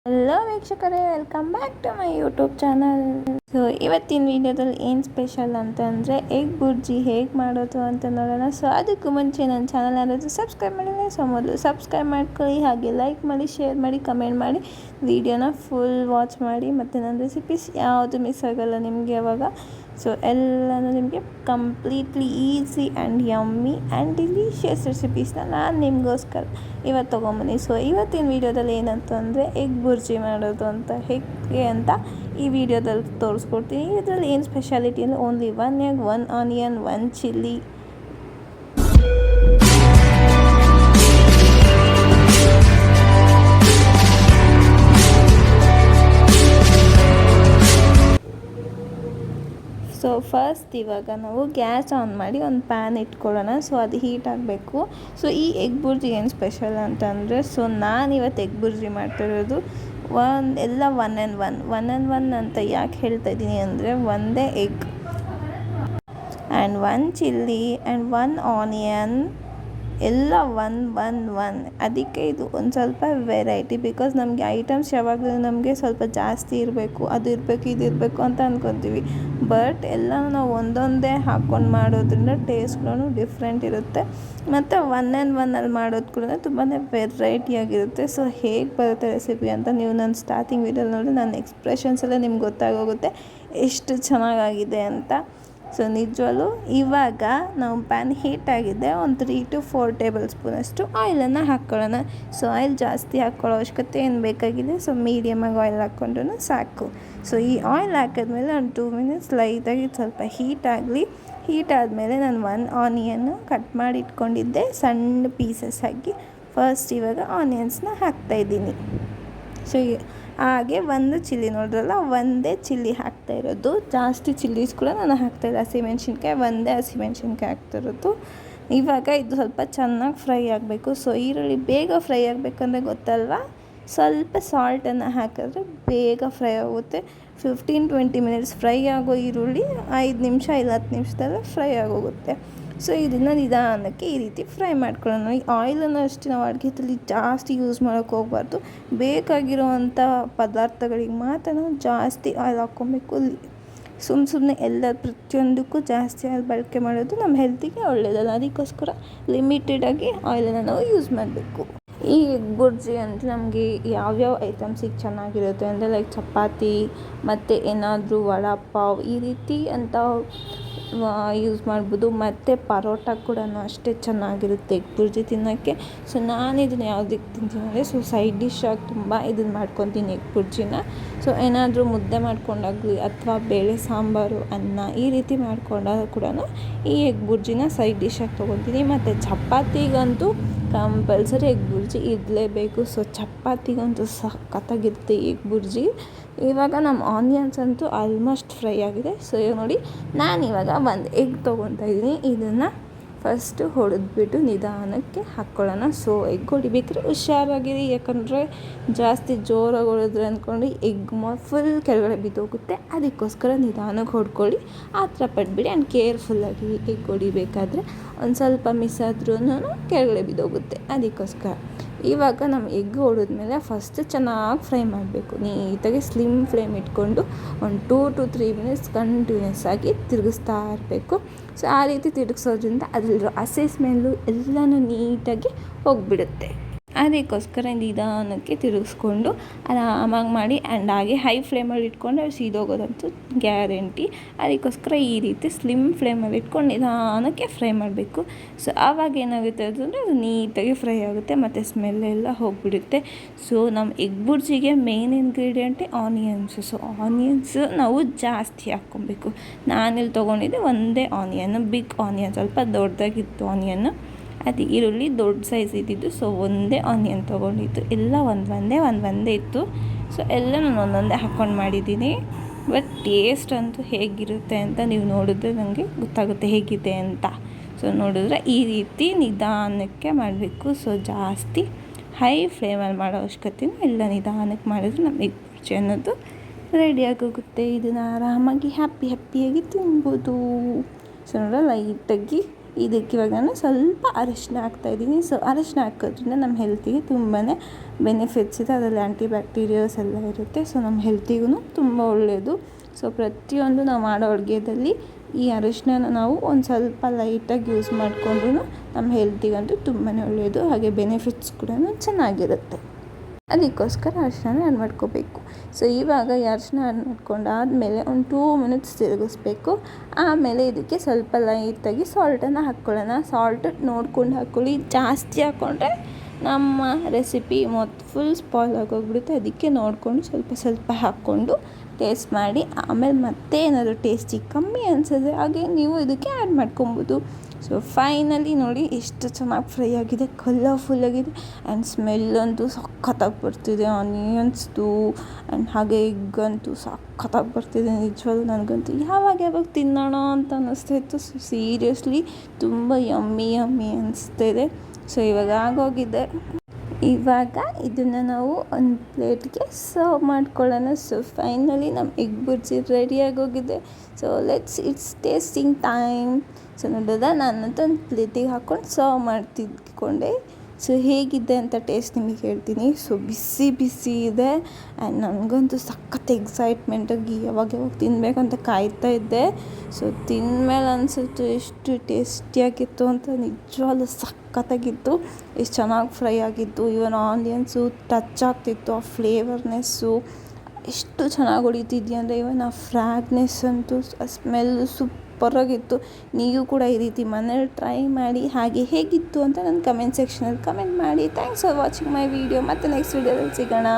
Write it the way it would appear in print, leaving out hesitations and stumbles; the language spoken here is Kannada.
ಹಲೋ ವೀಕ್ಷಕರೇ, welcome back to my YouTube channel. So ಇವತ್ತಿನ ವಿಡಿಯೋದಲ್ಲಿ ಏನು ಸ್ಪೆಷಲ್ ಅಂತಂದರೆ ಎಗ್ ಬುರ್ಜಿ ಹೇಗೆ ಮಾಡೋದು ಅಂತ ನೋಡೋಣ. ಸೊ ಅದಕ್ಕೂ ಮುಂಚೆ ನನ್ನ ಚಾನಲ್ ಯಾರಾದರೂ ಸಬ್ಸ್ಕ್ರೈಬ್ ಮಾಡಿದರೆ ಮೊದಲು ಸಬ್ಸ್ಕ್ರೈಬ್ ಮಾಡ್ಕೊಳ್ಳಿ, ಹಾಗೆ ಲೈಕ್ ಮಾಡಿ, ಶೇರ್ ಮಾಡಿ, ಕಮೆಂಟ್ ಮಾಡಿ, ವಿಡಿಯೋನ ಫುಲ್ ವಾಚ್ ಮಾಡಿ. ಮತ್ತು ನನ್ನ ರೆಸಿಪೀಸ್ ಯಾವುದು ಮಿಸ್ ಆಗೋಲ್ಲ ನಿಮಗೆ ಯಾವಾಗ. ಸೊ ಎಲ್ಲನೂ ನಿಮಗೆ completely easy and yummy and delicious ರೆಸಿಪೀಸ್ನ ನಾನು ನಿಮಗೋಸ್ಕರ ಇವತ್ತು ತೊಗೊಂಬನ್ನಿ. ಸೊ ಇವತ್ತಿನ ವೀಡಿಯೋದಲ್ಲಿ ಏನಂತಂದರೆ ಎಗ್ ಬುರ್ಜಿ ಮಾಡೋದು ಅಂತ ಹೇಗೆ ಅಂತ ಈ ವಿಡಿಯೋದಲ್ಲಿ ತೋರಿಸ್ಕೊಡ್ತೀನಿ. ಇದರಲ್ಲಿ ಏನು ಸ್ಪೆಷಾಲಿಟಿ ಅಂದರೆ only 1 egg, 1 onion, 1 chilli, so first ಇವಾಗ ನಾವು ಗ್ಯಾಸ್ ಆನ್ ಮಾಡಿ ಒಂದು ಪ್ಯಾನ್ ಇಟ್ಕೊಳ್ಳೋಣ. ಸೊ ಅದು ಹೀಟ್ ಆಗಬೇಕು. ಸೊ ಈ ಎಗ್ ಬುರ್ಜಿ ಏನು ಸ್ಪೆಷಲ್ ಅಂತಂದರೆ, ಸೊ ನಾನಿವತ್ತು ಎಗ್ ಬುರ್ಜಿ ಮಾಡ್ತಿರೋದು ಎಲ್ಲ 1 ಅಂತ ಯಾಕೆ ಹೇಳ್ತಾ ಇದ್ದೀನಿ ಅಂದರೆ, ಒಂದೇ egg and 1 chilli and 1 onion ಎಲ್ಲ ಒನ್ ಅದಕ್ಕೆ ಇದು ಒಂದು ಸ್ವಲ್ಪ ವೆರೈಟಿ. ಬಿಕಾಸ್ ನಮಗೆ ಐಟಮ್ಸ್ ಯಾವಾಗಲೂ ನಮಗೆ ಸ್ವಲ್ಪ ಜಾಸ್ತಿ ಇರಬೇಕು, ಅದು ಇರಬೇಕು, ಇದು ಇರಬೇಕು ಅಂತ ಅಂದ್ಕೊತೀವಿ. ಬಟ್ ಎಲ್ಲ ನಾವು ಒಂದೊಂದೇ ಹಾಕ್ಕೊಂಡು ಮಾಡೋದ್ರಿಂದ ಟೇಸ್ಟ್ಗಳು ಡಿಫ್ರೆಂಟ್ ಇರುತ್ತೆ. ಮತ್ತು 1 ಮಾಡೋದು ಕೂಡ ತುಂಬಾ ವೆರೈಟಿಯಾಗಿರುತ್ತೆ. ಸೊ ಹೇಗೆ ಬರುತ್ತೆ ರೆಸಿಪಿ ಅಂತ ನೀವು ನನ್ನ ಸ್ಟಾರ್ಟಿಂಗ್ ವೀಡಿಯೋಲಿ ನೋಡಿ ನನ್ನ ಎಕ್ಸ್ಪ್ರೆಷನ್ಸ್ ಎಲ್ಲ ನಿಮ್ಗೆ ಗೊತ್ತಾಗೋಗುತ್ತೆ ಎಷ್ಟು ಚೆನ್ನಾಗಾಗಿದೆ ಅಂತ. ಸೊ ನಿಜವಲ್ಲೂ ಇವಾಗ ನಾವು ಪ್ಯಾನ್ ಹೀಟಾಗಿದೆ, ಒಂದು 3 to 4 ಟೇಬಲ್ ಸ್ಪೂನಷ್ಟು ಆಯಿಲನ್ನು ಹಾಕ್ಕೊಳ್ಳೋಣ. ಸೊ ಆಯಿಲ್ ಜಾಸ್ತಿ ಹಾಕ್ಕೊಳ್ಳೋ ಅವಶ್ಯಕತೆ ಏನು ಬೇಕಾಗಿದೆ. ಸೊ ಮೀಡಿಯಮಾಗಿ ಆಯಿಲ್ ಹಾಕ್ಕೊಂಡ್ರೂ ಸಾಕು. ಸೊ ಈ ಆಯಿಲ್ ಹಾಕಿದ್ಮೇಲೆ ಒಂದು 2 ಮಿನಿಟ್ಸ್ ಲೈಟಾಗಿ ಸ್ವಲ್ಪ ಹೀಟ್ ಆದಮೇಲೆ ನಾನು 1 ಆನಿಯನ್ನು ಕಟ್ ಮಾಡಿ ಇಟ್ಕೊಂಡಿದ್ದೆ ಸಣ್ಣ ಪೀಸಸ್ ಹಾಕಿ. ಫಸ್ಟ್ ಇವಾಗ ಆನಿಯನ್ಸ್ನ ಹಾಕ್ತಾಯಿದ್ದೀನಿ. ಸೊ ಹಾಗೆ 1 ಚಿಲ್ಲಿ ನೋಡ್ರಲ್ಲ, ಒಂದೇ ಚಿಲ್ಲಿ ಹಾಕ್ತಾಯಿರೋದು, ಜಾಸ್ತಿ ಚಿಲ್ಲೀಸ್ ಕೂಡ ನಾನು ಹಾಕ್ತಾಯಿಲ್ಲ. ಹಸಿಮೆಣ್ಸಿನ್ಕಾಯಿ ಒಂದೇ ಹಸಿಮೆಣ್ಸಿನ್ಕಾಯಿ ಹಾಕ್ತಿರೋದು. ಇವಾಗ ಇದು ಸ್ವಲ್ಪ ಚೆನ್ನಾಗಿ ಫ್ರೈ ಆಗಬೇಕು. ಸೊ ಈರುಳ್ಳಿ ಬೇಗ ಫ್ರೈ ಆಗಬೇಕಂದ್ರೆ ಗೊತ್ತಲ್ವಾ, ಸ್ವಲ್ಪ ಸಾಲ್ಟನ್ನು ಹಾಕಿದ್ರೆ ಬೇಗ ಫ್ರೈ ಆಗುತ್ತೆ. 15-20 ಮಿನಿಟ್ಸ್ ಫ್ರೈ ಆಗೋ ಈರುಳ್ಳಿ 5 ನಿಮಿಷ ಇಲ್ಲ 10 ನಿಮಿಷದಲ್ಲೇ ಫ್ರೈ ಆಗೋಗುತ್ತೆ. ಸೊ ಇದನ್ನು ನಿಧಾನಕ್ಕೆ ಈ ರೀತಿ ಫ್ರೈ ಮಾಡ್ಕೊಳ್ಳೋಣ. ಈ ಆಯಿಲನ್ನು ಅಷ್ಟೇ ನಾವು ಅಡುಗೆದಲ್ಲಿ ಜಾಸ್ತಿ ಯೂಸ್ ಮಾಡೋಕ್ಕೆ ಹೋಗಬಾರ್ದು. ಬೇಕಾಗಿರೋವಂಥ ಪದಾರ್ಥಗಳಿಗೆ ಮಾತ್ರ ನಾವು ಜಾಸ್ತಿ ಆಯಿಲ್ ಹಾಕ್ಕೊಬೇಕು. ಸುಮ್ಮನೆ ಎಲ್ಲ ಪ್ರತಿಯೊಂದಕ್ಕೂ ಜಾಸ್ತಿ ಆಯಿಲ್ ಬಳಕೆ ಮಾಡೋದು ನಮ್ಮ ಹೆಲ್ತಿಗೆ ಒಳ್ಳೆಯದಲ್ಲ. ಅದಕ್ಕೋಸ್ಕರ ಲಿಮಿಟೆಡಾಗಿ ಆಯಿಲನ್ನು ನಾವು ಯೂಸ್ ಮಾಡಬೇಕು. ಈ ಎಗ್ ಬುರ್ಜಿ ಅಂದರೆ ನಮಗೆ ಯಾವ್ಯಾವ ಐಟಮ್ಸಿಗೆ ಚೆನ್ನಾಗಿರುತ್ತೆ ಅಂದರೆ, ಲೈಕ್ ಚಪಾತಿ ಮತ್ತು ಏನಾದರೂ ವಡಾ ಪಾವ್ ಈ ರೀತಿ ಅಂತ ಯೂಸ್ ಮಾಡ್ಬೋದು. ಮತ್ತು ಪರೋಟ ಕೂಡ ಅಷ್ಟೇ ಚೆನ್ನಾಗಿರುತ್ತೆ ಎಗ್ ಬುರ್ಜಿ ತಿನ್ನೋಕ್ಕೆ. ಸೊ ನಾನು ಇದನ್ನು ಯಾವುದಕ್ಕೆ ತಿಂತೀನಿ ಅಂದರೆ, ಸೊ ಸೈಡ್ ಡಿಶ್ಶಾಗಿ ತುಂಬ ಇದನ್ನು ಮಾಡ್ಕೊತೀನಿ ಎಗ್ ಬುರ್ಜಿನ. ಸೊ ಏನಾದರೂ ಮುದ್ದೆ ಮಾಡ್ಕೊಂಡಾಗಲಿ ಅಥವಾ ಬೇಳೆ ಸಾಂಬಾರು, ಅನ್ನ ಈ ರೀತಿ ಮಾಡ್ಕೊಂಡಾಗ ಕೂಡ ಈ ಎಗ್ ಬುರ್ಜಿನ ಸೈಡ್ ಡಿಶ್ಶಾಗಿ ತೊಗೊತೀನಿ. ಮತ್ತು ಚಪಾತಿಗಂತೂ ಕಂಪಲ್ಸರಿ ಎಗ್ ಬುರ್ಜಿ ಇರಲೇಬೇಕು. ಸೊ ಚಪಾತಿಗಂತೂ ಸಖತ್ತಾಗಿರುತ್ತೆ ಎಗ್ ಬುರ್ಜಿ. ಇವಾಗ ನಮ್ಮ ಆನಿಯನ್ಸ್ ಅಂತೂ ಆಲ್ಮೋಸ್ಟ್ ಫ್ರೈ ಆಗಿದೆ. ಸೊ ನೋಡಿ, ನಾನಿವಾಗ ಒಂದು ಎಗ್ ತೊಗೊತಾ ಇದ್ದೀನಿ. ಇದನ್ನು ಫಸ್ಟು ಹೊಡೆದ್ಬಿಟ್ಟು ನಿಧಾನಕ್ಕೆ ಹಾಕ್ಕೊಳ್ಳೋಣ. ಸೊ ಎಗ್ ಹೊಡಿಬೇಕಾದ್ರೆ ಹುಷಾರಾಗಿರಿ, ಯಾಕಂದರೆ ಜಾಸ್ತಿ ಜೋರಾಗಿ ಹೊಡೆದ್ರೆ ಅಂದ್ಕೊಂಡು ಎಗ್ ಫುಲ್ ಕೆಳಗಡೆ ಬಿದ್ದೋಗುತ್ತೆ. ಅದಕ್ಕೋಸ್ಕರ ನಿಧಾನಕ್ಕೆ ಹೊಡ್ಕೊಳ್ಳಿ, ಆ ಥರ ಪಟ್ಬಿಡಿ. ಆ್ಯಂಡ್ ಕೇರ್ಫುಲ್ಲಾಗಿ ಎಗ್ ಹೊಡಿಬೇಕಾದ್ರೆ ಒಂದು ಸ್ವಲ್ಪ ಮಿಸ್ ಆದ್ರೂ ಕೆಳಗಡೆ ಬಿದ್ದೋಗುತ್ತೆ. ಅದಕ್ಕೋಸ್ಕರ ಇವಾಗ ನಮ್ಮ ಎಗ್ ಹೊಡೆದ್ಮೇಲೆ ಫಸ್ಟ್ ಚೆನ್ನಾಗಿ ಫ್ರೈ ಮಾಡಬೇಕು. ನೀಟಾಗಿ ಸ್ಲಿಮ್ ಫ್ಲೇಮ್ ಇಟ್ಕೊಂಡು ಒಂದು 2 to 3 ಮಿನಿಟ್ಸ್ ಕಂಟಿನ್ಯೂಸ್ ಆಗಿ ತಿರುಗಿಸ್ತಾ ಇರಬೇಕು. ಸೊ ಆ ರೀತಿ ತಿರುಗಿಸೋದ್ರಿಂದ ಅದರಲ್ಲಿರೋ ಹಸಿ ಸ್ಮೆಲ್ಲು ಎಲ್ಲನೂ ನೀಟಾಗಿ ಹೋಗಿಬಿಡುತ್ತೆ. ಅದಕ್ಕೋಸ್ಕರ ನಿಧಾನಕ್ಕೆ ತಿರುಗಿಸ್ಕೊಂಡು ಆರಾಮಾಗಿ ಮಾಡಿ. ಆ್ಯಂಡ್ ಹಾಗೆ ಹೈ ಫ್ಲೇಮಲ್ಲಿ ಇಟ್ಕೊಂಡ್ರೆ ಸೀದೋಗೋದಂತೂ ಗ್ಯಾರಂಟಿ. ಅದಕ್ಕೋಸ್ಕರ ಈ ರೀತಿ ಸ್ಲಿಮ್ ಫ್ಲೇಮಲ್ಲಿ ಇಟ್ಕೊಂಡು ನಿಧಾನಕ್ಕೆ ಫ್ರೈ ಮಾಡಬೇಕು. ಸೊ ಆವಾಗ ಏನಾಗುತ್ತೆ ಅಂತಂದರೆ ಅದು ನೀಟಾಗಿ ಫ್ರೈ ಆಗುತ್ತೆ ಮತ್ತು ಸ್ಮೆಲ್ಲೆಲ್ಲ ಹೋಗಿಬಿಡುತ್ತೆ. ಸೊ ನಮ್ಮ ಎಗ್ ಬುರ್ಜಿಗೆ ಮೇನ್ ಇಂಗ್ರೀಡಿಯೆಂಟೇ ಆನಿಯನ್ಸು. ಸೊ ಆನಿಯನ್ಸು ನಾವು ಜಾಸ್ತಿ ಹಾಕ್ಕೊಬೇಕು. ನಾನಿಲ್ಲಿ ತೊಗೊಂಡಿದ್ದೆ ಒಂದೇ ಆನಿಯನ್, ಬಿಗ್ ಆನಿಯನ್, ಸ್ವಲ್ಪ ದೊಡ್ಡದಾಗಿತ್ತು ಆನಿಯನ್ನು. ಅದು ಈರುಳ್ಳಿ ದೊಡ್ಡ ಸೈಜ್ ಇದ್ದಿದ್ದು. ಸೊ ಒಂದೇ ಆನಿಯನ್ ತೊಗೊಂಡಿದ್ದು. ಎಲ್ಲ ಒಂದೇ ಇತ್ತು. ಸೊ ಎಲ್ಲ ನಾನು ಒಂದೊಂದೇ ಹಾಕ್ಕೊಂಡು ಮಾಡಿದ್ದೀನಿ. ಬಟ್ ಟೇಸ್ಟ್ ಅಂತೂ ಹೇಗಿರುತ್ತೆ ಅಂತ ನೀವು ನೋಡಿದ್ರೆ ನನಗೆ ಗೊತ್ತಾಗುತ್ತೆ ಹೇಗಿದೆ ಅಂತ. ಸೊ ನೋಡಿದ್ರೆ ಈ ರೀತಿ ನಿಧಾನಕ್ಕೆ ಮಾಡಬೇಕು. ಸೊ ಜಾಸ್ತಿ ಹೈ ಫ್ಲೇಮಲ್ಲಿ ಮಾಡೋ ಅವಶ್ಯಕತೆಯೂ ಎಲ್ಲ ನಿಧಾನಕ್ಕೆ ಮಾಡಿದ್ರೆ ನಮ್ಮ ಎಗ್ ಬುರ್ಜಿ ಅನ್ನೋದು ರೆಡಿಯಾಗೋಗುತ್ತೆ. ಇದನ್ನು ಆರಾಮಾಗಿ ಹ್ಯಾಪಿಯಾಗಿ ತಿನ್ಬೋದು. ಸೊ ನೋಡೋ ಲೈಟಾಗಿ ಇದಕ್ಕೆ ಇವಾಗ ನಾನು ಸ್ವಲ್ಪ ಅರಿಶಿನ ಹಾಕ್ತಾಯಿದ್ದೀನಿ. ಸೊ ಅರಿಶಿನ ಹಾಕೋದ್ರಿಂದ ನಮ್ಮ ಹೆಲ್ತಿಗೆ ತುಂಬಾ ಬೆನಿಫಿಟ್ಸ್ ಇದೆ. ಅದರಲ್ಲಿ ಆ್ಯಂಟಿ ಬ್ಯಾಕ್ಟೀರಿಯಾಸ್ ಎಲ್ಲ ಇರುತ್ತೆ. ಸೊ ನಮ್ಮ ಹೆಲ್ತಿಗೂ ತುಂಬ ಒಳ್ಳೆಯದು. ಸೊ ಪ್ರತಿಯೊಂದು ನಾವು ಮಾಡೋ ಅಡುಗೆಯಲ್ಲಿ ಈ ಅರಿಶಿನ ನಾವು ಒಂದು ಸ್ವಲ್ಪ ಲೈಟಾಗಿ ಯೂಸ್ ಮಾಡಿಕೊಂಡ್ರೂ ನಮ್ಮ ಹೆಲ್ತಿಗಂತೂ ತುಂಬಾ ಒಳ್ಳೆಯದು. ಹಾಗೆ ಬೆನಿಫಿಟ್ಸ್ ಕೂಡ ಚೆನ್ನಾಗಿರುತ್ತೆ. ಅದಕ್ಕೋಸ್ಕರ ಅರಿಶಿನ ಆ್ಯಡ್ ಮಾಡ್ಕೋಬೇಕು. ಸೊ ಇವಾಗ ಈ ಅರಿಶಿನ ಆ್ಯಡ್ ಮಾಡ್ಕೊಂಡಾದಮೇಲೆ ಒಂದು 2 ಮಿನಿಟ್ಸ್ ತಿರುಗಿಸ್ಬೇಕು. ಆಮೇಲೆ ಇದಕ್ಕೆ ಸ್ವಲ್ಪ ಲೈಟಾಗಿ ಸಾಲ್ಟನ್ನು ಹಾಕ್ಕೊಳ್ಳೋಣ. ಸಾಲ್ಟ್ ನೋಡ್ಕೊಂಡು ಹಾಕ್ಕೊಳ್ಳಿ. ಜಾಸ್ತಿ ಹಾಕ್ಕೊಂಡ್ರೆ ನಮ್ಮ ರೆಸಿಪಿ ಮತ್ತು ಫುಲ್ ಸ್ಪಾಯ್ಲ್ ಆಗೋಗ್ಬಿಡುತ್ತೆ. ಅದಕ್ಕೆ ನೋಡಿಕೊಂಡು ಸ್ವಲ್ಪ ಸ್ವಲ್ಪ ಹಾಕ್ಕೊಂಡು ಟೇಸ್ಟ್ ಮಾಡಿ, ಆಮೇಲೆ ಮತ್ತೆ ಏನಾದರೂ ಟೇಸ್ಟಿಗೆ ಕಮ್ಮಿ ಅನಿಸಿದ್ರೆ ಹಾಗೆ ನೀವು ಇದಕ್ಕೆ ಆ್ಯಡ್ ಮಾಡ್ಕೊಬೋದು. ಸೊ ಫೈನಲಿ ನೋಡಿ ಎಷ್ಟು ಚೆನ್ನಾಗಿ ಫ್ರೈ ಆಗಿದೆ, ಕಲರ್ಫುಲ್ಲಾಗಿದೆ ಆ್ಯಂಡ್ ಸ್ಮೆಲ್ಲಂತೂ ಸಖತ್ತಾಗಿ ಬರ್ತಿದೆ. ಆನಿಯನ್ಸ್ದು ಆ್ಯಂಡ್ ಹಾಗೆ ಎಗ್ಗಂತೂ ಸಖತ್ತಾಗಿ ಬರ್ತಿದೆ. ನಿಜವಾಗ್ಲೂ ನನಗಂತೂ ಯಾವಾಗ ತಿನ್ನೋಣ ಅಂತ ಅನ್ನಿಸ್ತಾಯಿತ್ತು. ಸೊ ಸೀರಿಯಸ್ಲಿ ತುಂಬ ಯಮ್ಮಿ ಅನಿಸ್ತಾಯಿದೆ. ಸೊ ಇವಾಗ ಆಗೋಗಿದೆ. ಇವಾಗ ಇದನ್ನು ನಾವು ಒಂದು ಪ್ಲೇಟ್ಗೆ ಸರ್ವ್ ಮಾಡ್ಕೊಳ್ಳೋಣ. ಸೊ ಫೈನಲಿ ನಮ್ಮ ಎಗ್ ಬುರ್ಜಿ ರೆಡಿಯಾಗೋಗಿದೆ. So it's tasting time. So ನೋಡೋದ ನಾನಂತೂ ಒಂದು ಪ್ಲೇಟಿಗೆ ಹಾಕ್ಕೊಂಡು ಸರ್ವ್ ಮಾಡ್ತಿದ್ಕೊಂಡೆ. ಸೊ ಹೇಗಿದೆ ಅಂತ ಟೇಸ್ಟ್ ನಿಮಗೆ ಹೇಳ್ತೀನಿ. ಸೊ ಬಿಸಿ ಇದೆ ಆ್ಯಂಡ್ ನನಗಂತೂ ಸಖತ್ ಎಕ್ಸೈಟ್ಮೆಂಟಾಗಿ ಯಾವಾಗ ತಿನ್ನಬೇಕಂತ ಕಾಯ್ತಾ ಇದ್ದೆ. ಸೊ ತಿಂದಮೇಲೆ ಅನಿಸುತ್ತೆ ಎಷ್ಟು ಟೇಸ್ಟಿಯಾಗಿತ್ತು ಅಂತ. ನಿಜವಾಗ್ಲೂ ಸಖತ್ತಾಗಿತ್ತು. ಎಷ್ಟು ಚೆನ್ನಾಗಿ ಫ್ರೈ ಆಗಿತ್ತು. ಇವನ್ ಆನಿಯನ್ಸು ಟಚ್ ಆಗ್ತಿತ್ತು. ಆ ಫ್ಲೇವರ್ನೆಸ್ಸು ಎಷ್ಟು ಚೆನ್ನಾಗಿ ಹೊಡಿತಿದ್ಯಾ ಅಂದರೆ ಇವನ್ ಆ ಫ್ರಾಗ್ನೆಸ್ ಅಂತೂ, ಆ ಸ್ಮೆಲ್ಲು ಸೂಪರಾಗಿತ್ತು. ನೀವು ಕೂಡ ಈ ರೀತಿ ಮನೇಲಿ ಟ್ರೈ ಮಾಡಿ. ಹಾಗೆ ಹೇಗಿತ್ತು ಅಂತ ನನ್ನ ಕಮೆಂಟ್ ಸೆಕ್ಷನಲ್ಲಿ ಕಮೆಂಟ್ ಮಾಡಿ. Thanks for watching my video. ಮತ್ತೆ ನೆಕ್ಸ್ಟ್ ವಿಡಿಯೋದಲ್ಲಿ ಸಿಗೋಣ.